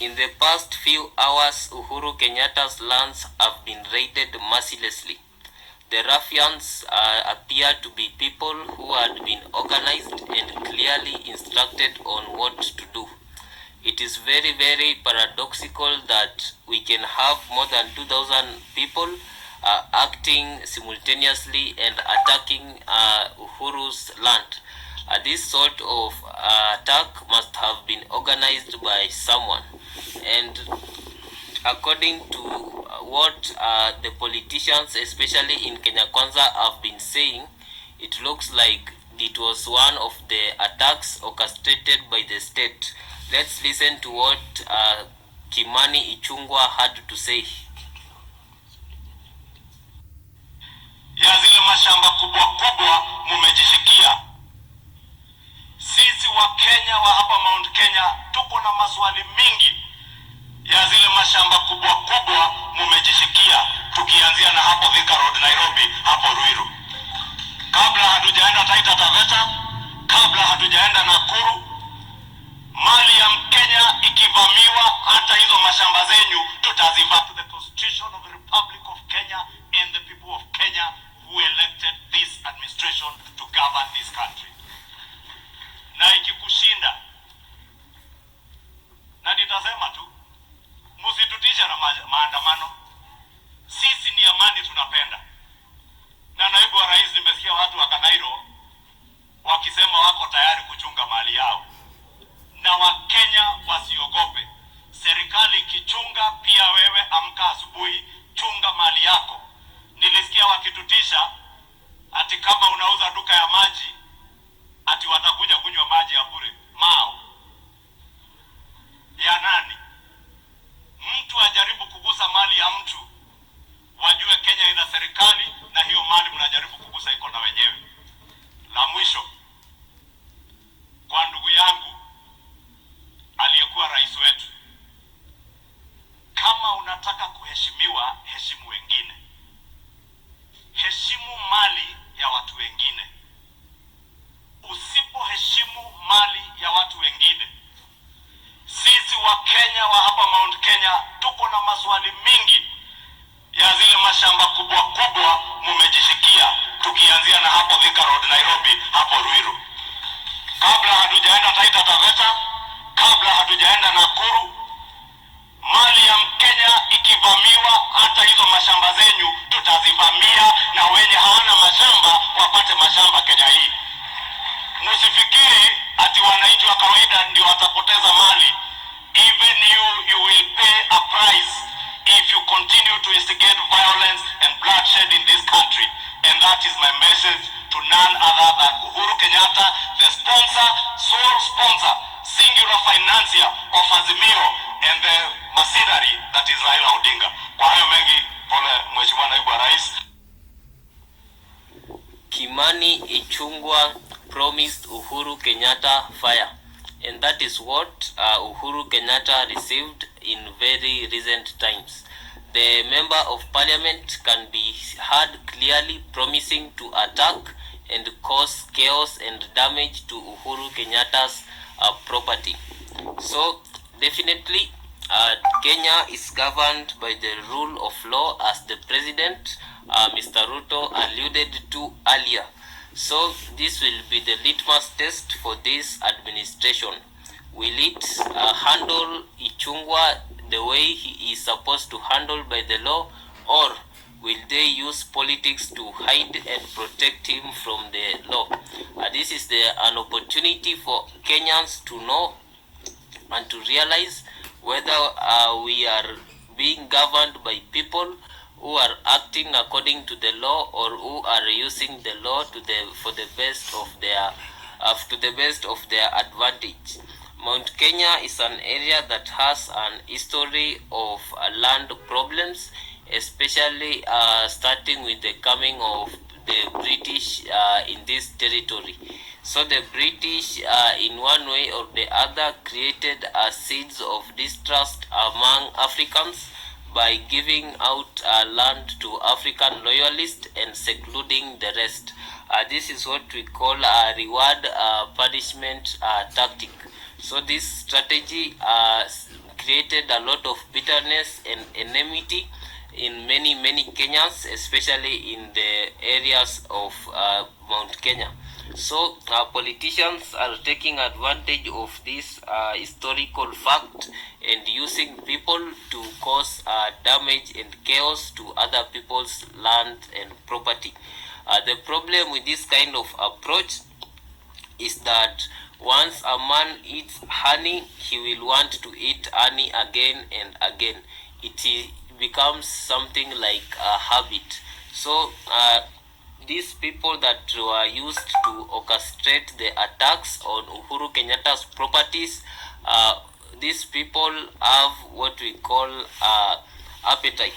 In the past few hours, Uhuru Kenyatta's lands have been raided mercilessly. The ruffians appear to be people who had been organized and clearly instructed on what to do. It is very, very paradoxical that we can have more than 2,000 people acting simultaneously and attacking Uhuru's land. This sort of attack must have been organized by someone. And according to what the politicians, especially in Kenya Kwanza, have been saying, it looks like it was one of the attacks orchestrated by the state. Let's listen to what Kimani Ichung'wah had to say. Ya zile mashamba kubwa kubwa mumejishikia. Sisi wa Kenya wa hapa Mount Kenya tuko na maswali mingi. Ya zile mashamba kubwa kubwa mumejishikia, tukianzia na hapo Thika Road Nairobi, hapo Ruiru. Kabla hatujaenda Taita Taveta, kabla hatujaenda Nakuru, mali ya Mkenya ikivamiwa, hata hizo mashamba zenyu tutazipa to the Constitution of the Republic of Kenya and the people of Kenya who elected this administration to govern this country. Na ikikushinda, na nitasema tu, msitutishe na maandamano. Sisi ni amani tunapenda. Na naibu wa rais, nimesikia watu wa Kanairo wakisema wako tayari kuchunga mali yao. Na Wakenya wasiogope. Serikali ikichunga, pia wewe amka asubuhi, chunga mali yako. Nilisikia wakitutisha ati kama unauza duka ya maji, ati watakuja kunywa maji ya bure. Mao ya nani? Mtu ajaribu kugusa mali ya mtu, wajue Kenya ina serikali na hiyo mali mnajaribu kugusa iko na wenyewe. La mwisho, kwa ndugu yangu aliyekuwa rais wetu, kama unataka kuheshimiwa, heshimu wengine. Heshimu mali ya watu wengine. Usipoheshimu mali ya watu wengine, sisi wa Kenya wa hapa Mount Kenya tuko na maswali mingi. Ya zile mashamba kubwa kubwa mumejishikia, tukianzia na hapo Thika Road Nairobi, hapo Ruiru. Kabla hatujaenda Taita Taveta, kabla hatujaenda Nakuru, mali ya Mkenya ikivamiwa, hata hizo mashamba zenyu tutazivamia, na wenye hawana mashamba wapate mashamba Kenya hii. Msifikiri ati wananchi wa kawaida ndio watapoteza mali. Even you will pay a price if you continue to instigate violence and bloodshed in this country. And that is my message to none other than Uhuru Kenyatta, the sponsor, sole sponsor, singular financier of Azimio and the machinery that is Raila Odinga. Kwa hayo mengi, pole Mheshimiwa Naibu wa Rais. Kimani Ichung'wah promised Uhuru Kenyatta fire, and that is what Uhuru Kenyatta received in very recent times. The member of parliament can be heard clearly promising to attack and cause chaos and damage to Uhuru Kenyatta's property. So definitely Kenya is governed by the rule of law, as the president Mr. Ruto alluded to earlier. So this will be the litmus test for this administration. Will it handle Ichung'wah the way he is supposed to handle by the law, or will they use politics to hide and protect him from the law? This is an opportunity for Kenyans to know and to realize whether we are being governed by people who are acting according to the law, or who are using the law to the best of their advantage. Mount Kenya is an area that has an history of land problems, especially starting with the coming of the British in this territory. So the British, in one way or the other, created seeds of distrust among Africans by giving out land to African loyalists and secluding the rest. This is what we call a reward punishment tactic. So this strategy created a lot of bitterness and enmity in many Kenyans, especially in the areas of Mount Kenya. So politicians are taking advantage of this historical fact and using people to cause damage and chaos to other people's land and property. The problem with this kind of approach is that once a man eats honey, he will want to eat honey again and again. It becomes something like a habit. So these people that were used to orchestrate the attacks on Uhuru Kenyatta's properties, these people have what we call appetite.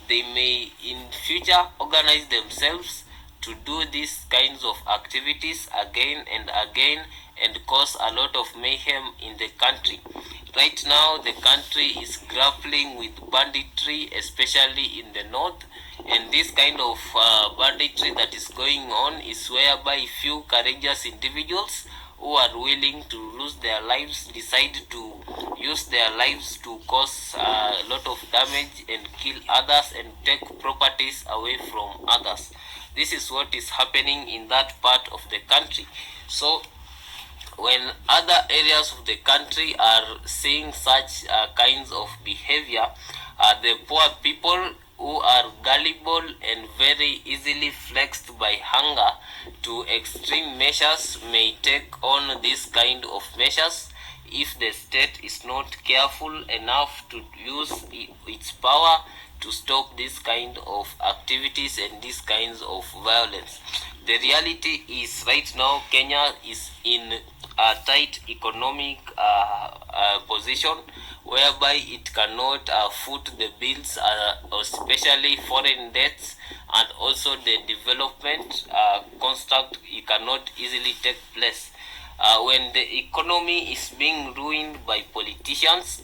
They may in future organize themselves to do these kinds of activities again and again and cause a lot of mayhem in the country. Right now, the country is grappling with banditry, especially in the north, and this kind of banditry that is going on is whereby few courageous individuals who are willing to lose their lives decide to use their lives to cause a lot of damage and kill others and take properties away from others. This is what is happening in that part of the country. So when other areas of the country are seeing such kinds of behavior, the poor people who are gullible and very easily flexed by hunger to extreme measures may take on this kind of measures if the state is not careful enough to use its power to stop this kind of activities and these kinds of violence. The reality is right now Kenya is in a tight economic position whereby it cannot foot the bills, especially foreign debts, and also the development construct it cannot easily take place. When the economy is being ruined by politicians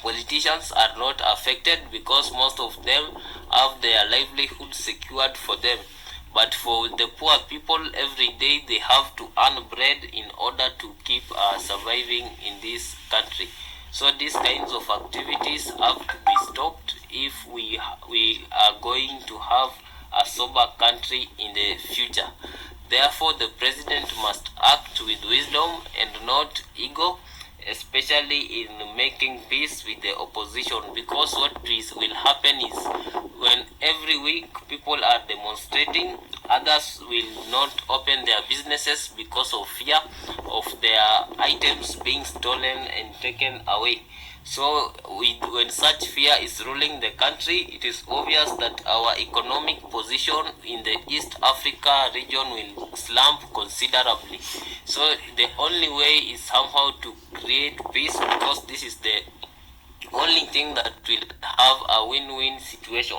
are not affected because most of them have their livelihood secured for them. But for the poor people, every day they have to earn bread in order to keep surviving in this country. So these kinds of activities have to be stopped if we are going to have a sober country in the future. Therefore, the president must act with wisdom and not ego, especially in making peace with the opposition, because what will happen is when every week people are demonstrating, others will not open their businesses because of fear of their items being stolen and taken away. So when such fear is ruling the country, it is obvious that our economic position in the East Africa region will slump considerably. So the only way is somehow to create peace, because this is the only thing that will have a win-win situation.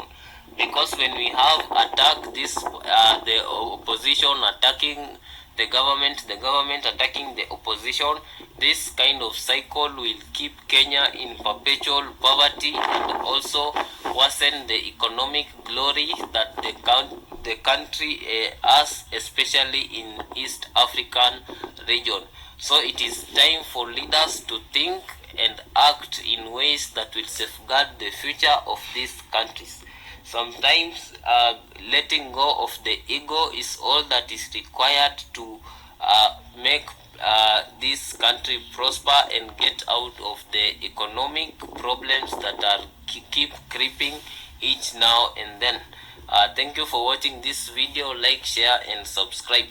Because when we have attack this the opposition attacking the government attacking the opposition, this kind of cycle will keep Kenya in perpetual poverty and also worsen the economic glory that the country has, especially in East African region. So it is time for leaders to think and act in ways that will safeguard the future of these countries. Sometimes letting go of the ego is all that is required to make this country prosper and get out of the economic problems that are keep creeping each now and then. Thank you for watching this video. Like, share and subscribe.